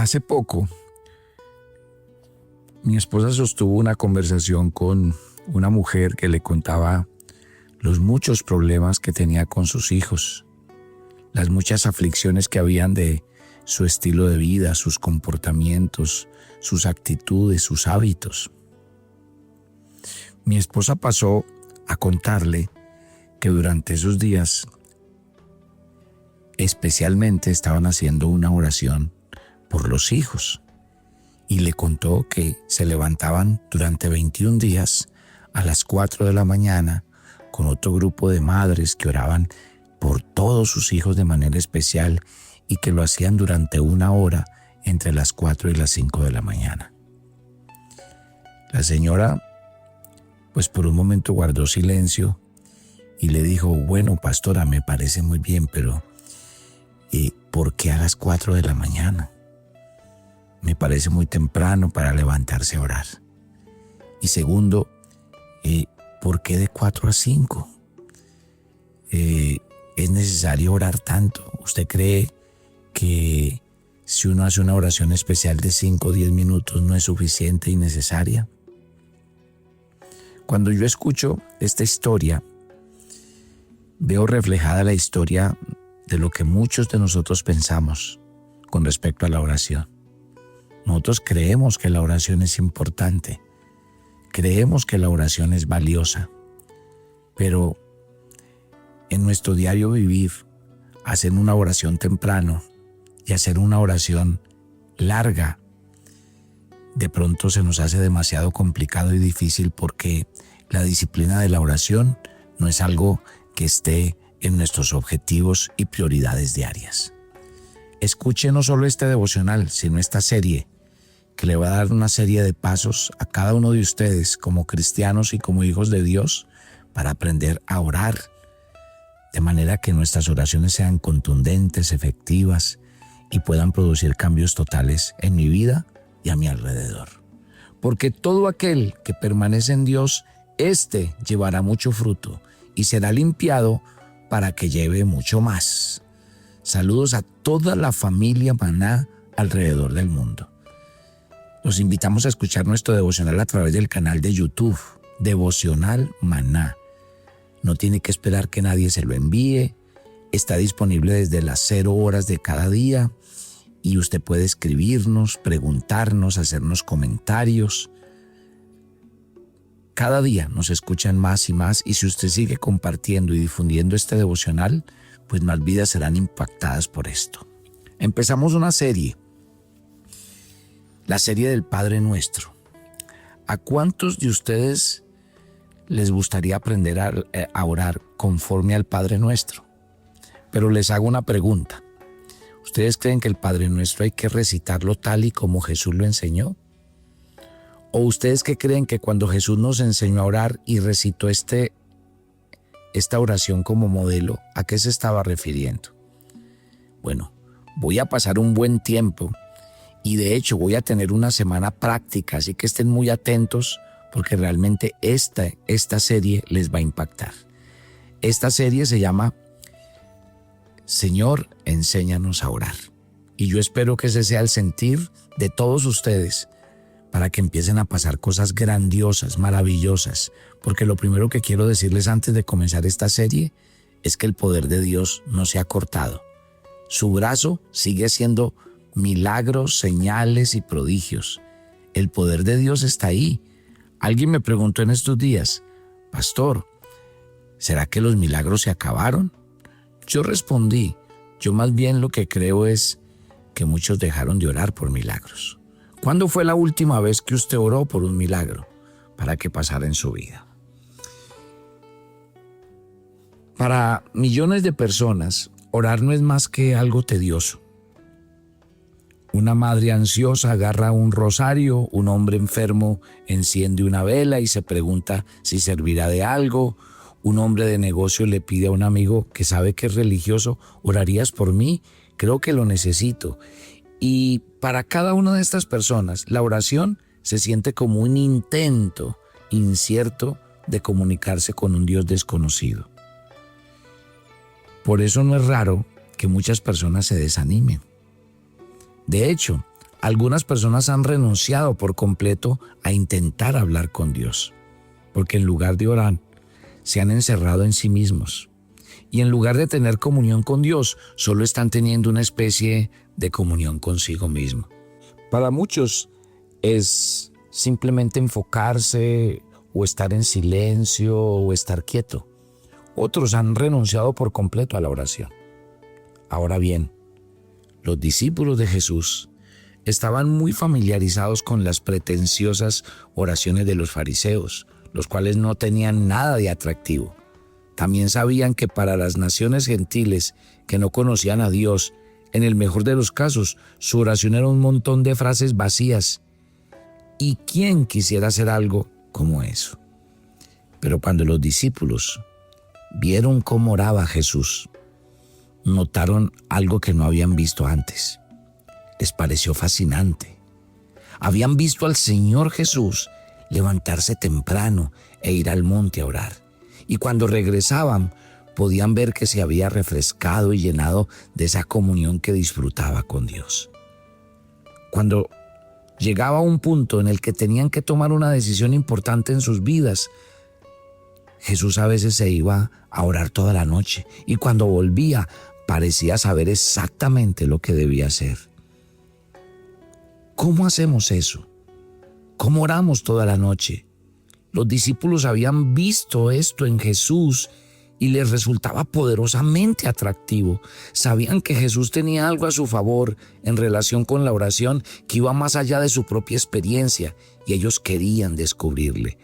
Hace poco, mi esposa sostuvo una conversación con una mujer que le contaba los muchos problemas que tenía con sus hijos, las muchas aflicciones que habían de su estilo de vida, sus comportamientos, sus actitudes, sus hábitos. Mi esposa pasó a contarle que durante esos días especialmente estaban haciendo una oración por los hijos y le contó que se levantaban durante 21 días a las 4 de la mañana con otro grupo de madres que oraban por todos sus hijos de manera especial y que lo hacían durante 1 hora entre las 4 y las 5 de la mañana. La señora, pues por un momento guardó silencio y le dijo: bueno, pastora, me parece muy bien, pero ¿por qué a las 4 de la mañana? Me parece muy temprano para levantarse a orar. Y segundo, ¿por qué de 4 a 5? ¿Es necesario orar tanto? ¿Usted cree que si uno hace una oración especial de 5 o 10 minutos no es suficiente y necesaria? Cuando yo escucho esta historia, veo reflejada la historia de lo que muchos de nosotros pensamos con respecto a la oración. Nosotros creemos que la oración es importante, creemos que la oración es valiosa, pero en nuestro diario vivir, hacer una oración temprano y hacer una oración larga, de pronto se nos hace demasiado complicado y difícil porque la disciplina de la oración no es algo que esté en nuestros objetivos y prioridades diarias. Escuche no solo este devocional, sino esta serie, que le va a dar una serie de pasos a cada uno de ustedes como cristianos y como hijos de Dios para aprender a orar, de manera que nuestras oraciones sean contundentes, efectivas y puedan producir cambios totales en mi vida y a mi alrededor. Porque todo aquel que permanece en Dios, éste llevará mucho fruto y será limpiado para que lleve mucho más. Saludos a toda la familia Maná alrededor del mundo. Los invitamos a escuchar nuestro devocional a través del canal de YouTube, Devocional Maná. No tiene que esperar que nadie se lo envíe. Está disponible desde las 0 horas de cada día y usted puede escribirnos, preguntarnos, hacernos comentarios. Cada día nos escuchan más y más, y si usted sigue compartiendo y difundiendo este devocional, pues más vidas serán impactadas por esto. Empezamos una serie, la serie del Padre Nuestro. ¿A cuántos de ustedes les gustaría aprender a orar conforme al Padre Nuestro? Pero les hago una pregunta. ¿Ustedes creen que el Padre Nuestro hay que recitarlo tal y como Jesús lo enseñó? ¿O ustedes qué creen que cuando Jesús nos enseñó a orar y recitó esta oración como modelo, a qué se estaba refiriendo? Bueno, voy a pasar un buen tiempo y de hecho voy a tener una semana práctica, así que estén muy atentos porque realmente esta serie les va a impactar. Esta serie se llama Señor, enséñanos a orar. Y yo espero que ese sea el sentir de todos ustedes para que empiecen a pasar cosas grandiosas, maravillosas. Porque lo primero que quiero decirles antes de comenzar esta serie es que el poder de Dios no se ha cortado. Su brazo sigue haciendo milagros, señales y prodigios. El poder de Dios está ahí. Alguien me preguntó en estos días: pastor, ¿será que los milagros se acabaron? Yo respondí: yo más bien lo que creo es que muchos dejaron de orar por milagros. ¿Cuándo fue la última vez que usted oró por un milagro para que pasara en su vida? Para millones de personas, orar no es más que algo tedioso. Una madre ansiosa agarra un rosario, un hombre enfermo enciende una vela y se pregunta si servirá de algo. Un hombre de negocio le pide a un amigo que sabe que es religioso: ¿orarías por mí? Creo que lo necesito. Y para cada una de estas personas, la oración se siente como un intento incierto de comunicarse con un Dios desconocido. Por eso no es raro que muchas personas se desanimen. De hecho, Algunas personas han renunciado por completo a intentar hablar con Dios, porque en lugar de orar, se han encerrado en sí mismos. Y en lugar de tener comunión con Dios, solo están teniendo una especie de comunión consigo mismo. Para muchos es simplemente enfocarse o estar en silencio o estar quieto. Otros han renunciado por completo a la oración. Ahora bien, los discípulos de Jesús estaban muy familiarizados con las pretenciosas oraciones de los fariseos, los cuales no tenían nada de atractivo. También sabían que para las naciones gentiles que no conocían a Dios, en el mejor de los casos, su oración era un montón de frases vacías. ¿Y quién quisiera hacer algo como eso? Pero cuando los discípulos vieron cómo oraba Jesús, notaron algo que no habían visto antes. Les pareció fascinante. Habían visto al Señor Jesús levantarse temprano e ir al monte a orar. Y cuando regresaban, podían ver que se había refrescado y llenado de esa comunión que disfrutaba con Dios. Cuando llegaba a un punto en el que tenían que tomar una decisión importante en sus vidas, Jesús a veces se iba a orar toda la noche y cuando volvía parecía saber exactamente lo que debía hacer. ¿Cómo hacemos eso? ¿Cómo oramos toda la noche? Los discípulos habían visto esto en Jesús y les resultaba poderosamente atractivo. Sabían que Jesús tenía algo a su favor en relación con la oración que iba más allá de su propia experiencia y ellos querían descubrirle.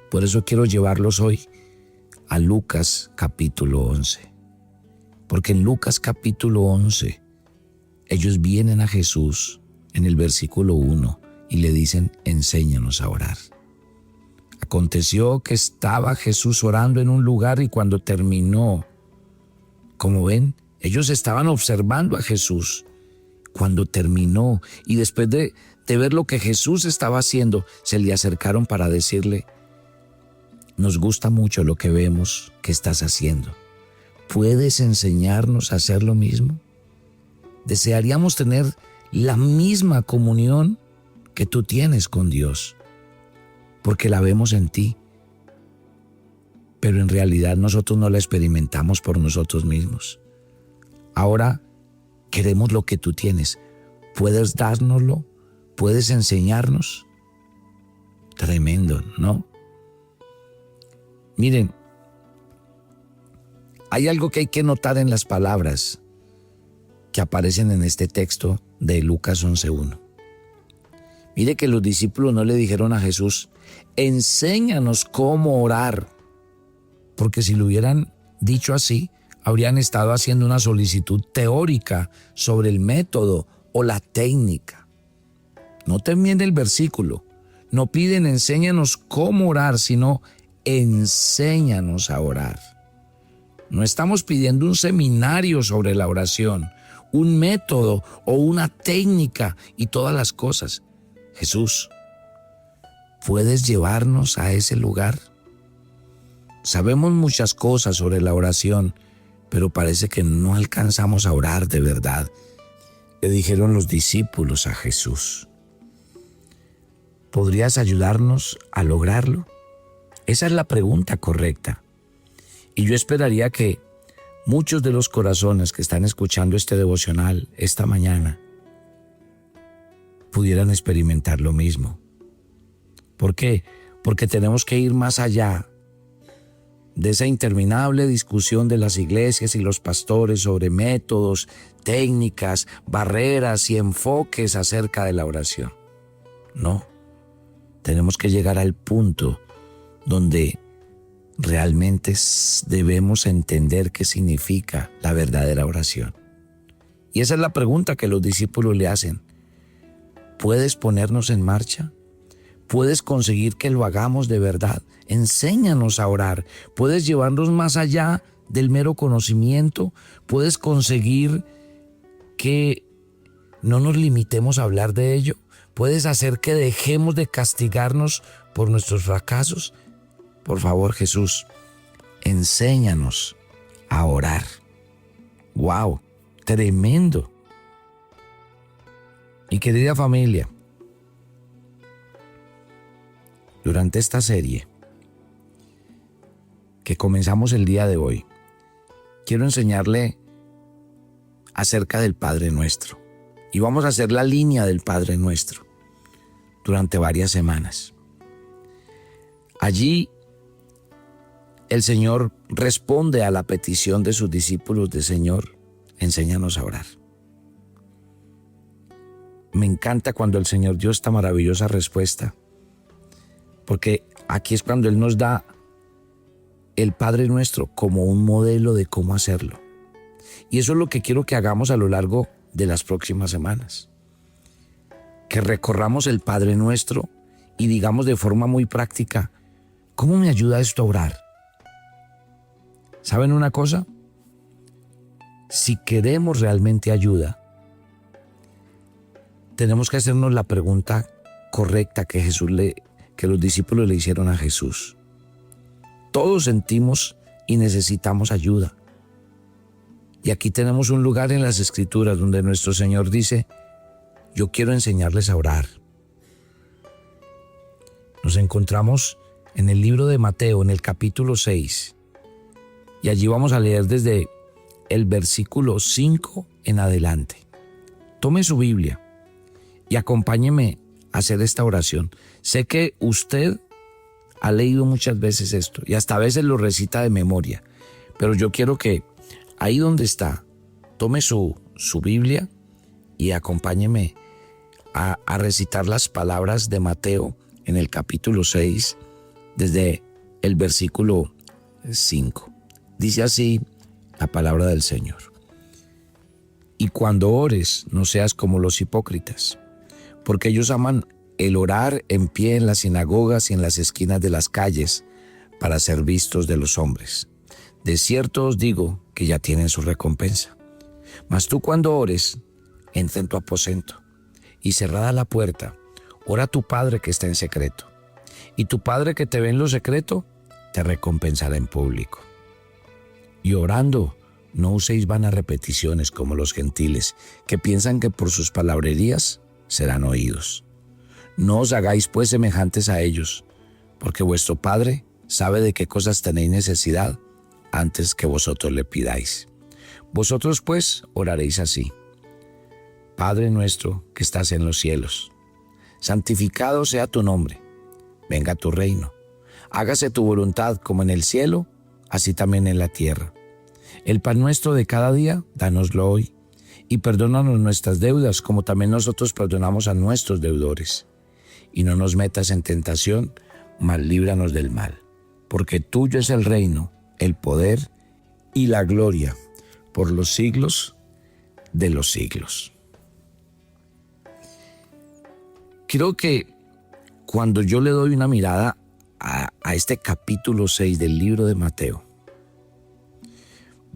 Por eso quiero llevarlos hoy a Lucas capítulo 11. Porque en Lucas capítulo 11 ellos vienen a Jesús en el versículo 1 y le dicen: enséñanos a orar. Aconteció que estaba Jesús orando en un lugar y cuando terminó, como ven, ellos estaban observando a Jesús. Cuando terminó y después de ver lo que Jesús estaba haciendo, se le acercaron para decirle: nos gusta mucho lo que vemos que estás haciendo. ¿Puedes enseñarnos a hacer lo mismo? Desearíamos tener la misma comunión que tú tienes con Dios, porque la vemos en ti, pero en realidad nosotros no la experimentamos por nosotros mismos. Ahora queremos lo que tú tienes. ¿Puedes dárnoslo? ¿Puedes enseñarnos? Tremendo, ¿no? Miren, hay algo que hay que notar en las palabras que aparecen en este texto de Lucas 11:1. Mire que los discípulos no le dijeron a Jesús: enséñanos cómo orar, porque si lo hubieran dicho así, habrían estado haciendo una solicitud teórica sobre el método o la técnica. Noten bien el versículo. No piden enséñanos cómo orar, sino enséñanos a orar. No estamos pidiendo un seminario sobre la oración, un método o una técnica y todas las cosas. Jesús, ¿puedes llevarnos a ese lugar? Sabemos muchas cosas sobre la oración, pero parece que no alcanzamos a orar de verdad. Le dijeron los discípulos a Jesús: ¿podrías ayudarnos a lograrlo? Esa es la pregunta correcta. Y yo esperaría que muchos de los corazones que están escuchando este devocional esta mañana pudieran experimentar lo mismo. ¿Por qué? Porque tenemos que ir más allá de esa interminable discusión de las iglesias y los pastores sobre métodos, técnicas, barreras y enfoques acerca de la oración. No, tenemos que llegar al punto donde realmente debemos entender qué significa la verdadera oración. Y esa es la pregunta que los discípulos le hacen. ¿Puedes ponernos en marcha? ¿Puedes conseguir que lo hagamos de verdad? Enséñanos a orar. ¿Puedes llevarnos más allá del mero conocimiento? ¿Puedes conseguir que no nos limitemos a hablar de ello? ¿Puedes hacer que dejemos de castigarnos por nuestros fracasos? Por favor, Jesús, enséñanos a orar. ¡Wow! Tremendo. Mi querida familia, durante esta serie que comenzamos el día de hoy, quiero enseñarle acerca del Padre Nuestro. Y vamos a hacer la línea del Padre Nuestro durante varias semanas. Allí el Señor responde a la petición de sus discípulos de Señor, enséñanos a orar. Me encanta cuando el Señor dio esta maravillosa respuesta, porque aquí es cuando Él nos da el Padre Nuestro como un modelo de cómo hacerlo. Y eso es lo que quiero que hagamos a lo largo de las próximas semanas. Que recorramos el Padre Nuestro y digamos de forma muy práctica, ¿cómo me ayuda esto a orar? ¿Saben una cosa? Si queremos realmente ayuda, tenemos que hacernos la pregunta correcta que los discípulos le hicieron a Jesús. Todos sentimos y necesitamos ayuda. Y aquí tenemos un lugar en las Escrituras donde nuestro Señor dice, yo quiero enseñarles a orar. Nos encontramos en el libro de Mateo, en el capítulo 6. Y allí vamos a leer desde el versículo 5 en adelante. Tome su Biblia y acompáñeme a hacer esta oración. Sé que usted ha leído muchas veces esto y hasta a veces lo recita de memoria, pero yo quiero que ahí donde está, tome su Biblia y acompáñeme a recitar las palabras de Mateo en el capítulo 6, desde el versículo 5. Dice así la palabra del Señor. Y cuando ores, no seas como los hipócritas, porque ellos aman el orar en pie en las sinagogas y en las esquinas de las calles para ser vistos de los hombres. De cierto os digo que ya tienen su recompensa. Mas tú cuando ores, entra en tu aposento y cerrada la puerta, ora a tu Padre que está en secreto. Y tu Padre que te ve en lo secreto, te recompensará en público. Y orando, no uséis vanas repeticiones como los gentiles, que piensan que por sus palabrerías serán oídos. No os hagáis pues semejantes a ellos, porque vuestro Padre sabe de qué cosas tenéis necesidad antes que vosotros le pidáis. Vosotros pues oraréis así. Padre nuestro que estás en los cielos, santificado sea tu nombre, venga tu reino, hágase tu voluntad como en el cielo, así también en la tierra. El pan nuestro de cada día, dánoslo hoy, y perdónanos nuestras deudas como también nosotros perdonamos a nuestros deudores. Y no nos metas en tentación, mas líbranos del mal, porque tuyo es el reino, el poder y la gloria por los siglos de los siglos. Creo que cuando yo le doy una mirada a este capítulo 6 del libro de Mateo,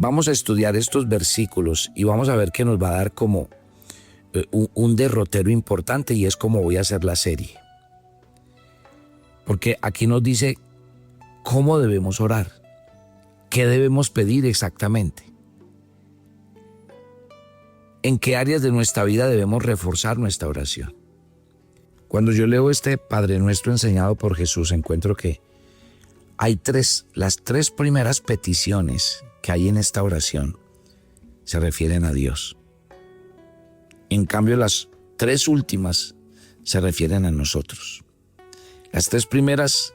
vamos a estudiar estos versículos y vamos a ver que nos va a dar como un derrotero importante, y es como voy a hacer la serie. Porque aquí nos dice cómo debemos orar, qué debemos pedir exactamente, en qué áreas de nuestra vida debemos reforzar nuestra oración. Cuando yo leo este Padre Nuestro enseñado por Jesús, encuentro que hay las tres primeras peticiones que hay en esta oración se refieren a Dios. En cambio, las tres últimas se refieren a nosotros. Las tres primeras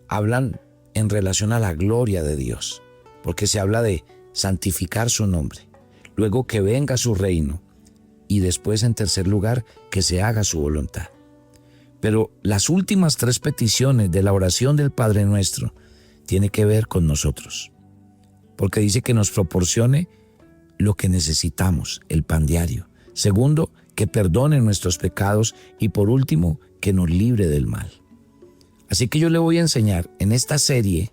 hablan en relación a la gloria de Dios, porque se habla de santificar su nombre, luego que venga su reino y después, en tercer lugar, que se haga su voluntad. Pero las últimas tres peticiones de la oración del Padre Nuestro tienen que ver con nosotros, porque dice que nos proporcione lo que necesitamos, el pan diario. Segundo, que perdone nuestros pecados, y por último, que nos libre del mal. Así que yo le voy a enseñar en esta serie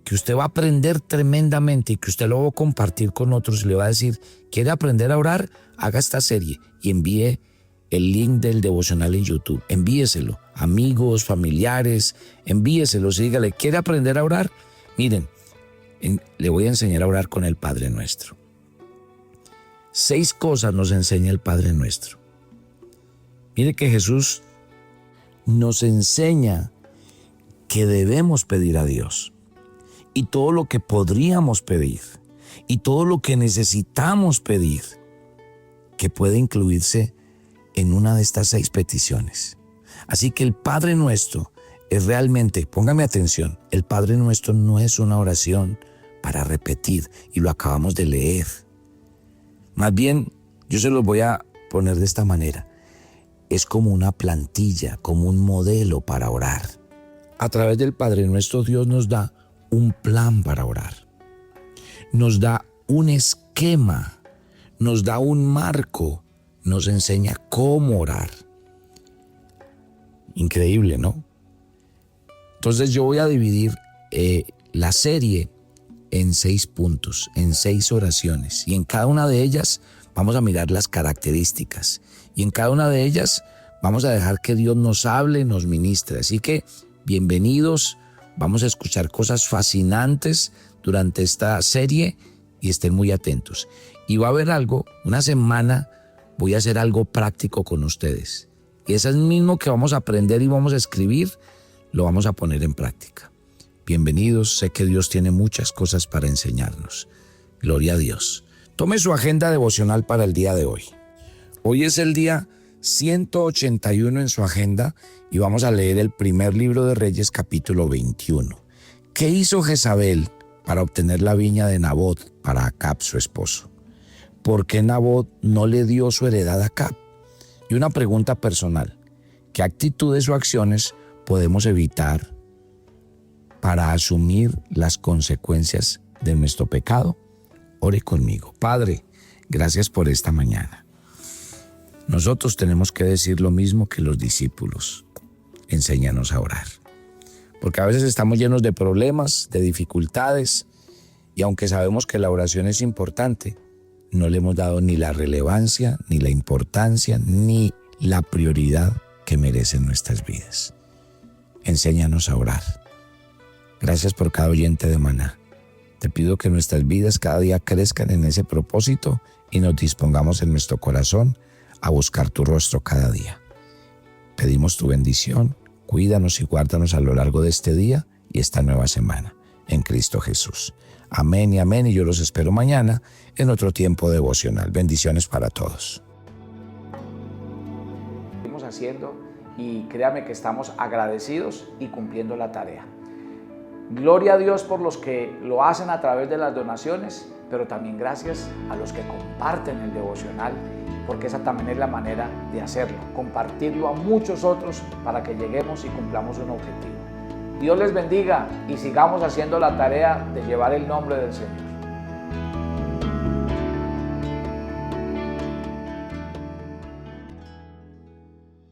que usted va a aprender tremendamente y que usted lo va a compartir con otros y le va a decir, ¿quiere aprender a orar? Haga esta serie y envíe el link del devocional en YouTube. Envíeselo, amigos, familiares, envíeselo, dígale, ¿quiere aprender a orar? Miren, le voy a enseñar a orar con el Padre Nuestro. 6 cosas nos enseña el Padre Nuestro. Mire que Jesús nos enseña que debemos pedir a Dios. Y todo lo que podríamos pedir, y todo lo que necesitamos pedir, que puede incluirse en una de estas 6 peticiones. Así que el Padre Nuestro es realmente, póngame atención, el Padre Nuestro no es una oración para repetir, y lo acabamos de leer. Más bien, yo se los voy a poner de esta manera. Es como una plantilla, como un modelo para orar. A través del Padre Nuestro, Dios nos da un plan para orar. Nos da un esquema, nos da un marco, nos enseña cómo orar. Increíble, ¿no? Entonces yo voy a dividir la serie en 6 puntos, en 6 oraciones. Y en cada una de ellas vamos a mirar las características. Y en cada una de ellas vamos a dejar que Dios nos hable, nos ministre. Así que bienvenidos, vamos a escuchar cosas fascinantes durante esta serie y estén muy atentos. Y va a haber algo, una semana voy a hacer algo práctico con ustedes. Y eso es mismo que vamos a aprender y vamos a escribir, lo vamos a poner en práctica. Bienvenidos, sé que Dios tiene muchas cosas para enseñarnos. Gloria a Dios. Tome su agenda devocional para el día de hoy. Hoy es el día 181 en su agenda y vamos a leer el primer libro de Reyes, capítulo 21. ¿Qué hizo Jezabel para obtener la viña de Nabot para Acab, su esposo? ¿Por qué Nabot no le dio su heredad a Acab? Y una pregunta personal: ¿qué actitudes o acciones podemos evitar para asumir las consecuencias de nuestro pecado? Ore conmigo. Padre, gracias por esta mañana. Nosotros tenemos que decir lo mismo que los discípulos. Enséñanos a orar. Porque a veces estamos llenos de problemas, de dificultades, y aunque sabemos que la oración es importante, no le hemos dado ni la relevancia, ni la importancia, ni la prioridad que merecen nuestras vidas. Enséñanos a orar. Gracias por cada oyente de Maná. Te pido que nuestras vidas cada día crezcan en ese propósito y nos dispongamos en nuestro corazón a buscar tu rostro cada día. Pedimos tu bendición, cuídanos y guárdanos a lo largo de este día y esta nueva semana. En Cristo Jesús. Amén y amén, y yo los espero mañana en otro tiempo devocional. Bendiciones para todos. Estamos haciendo y créame que estamos agradecidos y cumpliendo la tarea. Gloria a Dios por los que lo hacen a través de las donaciones, pero también gracias a los que comparten el devocional, porque esa también es la manera de hacerlo, compartirlo a muchos otros para que lleguemos y cumplamos un objetivo. Dios les bendiga y sigamos haciendo la tarea de llevar el nombre del Señor.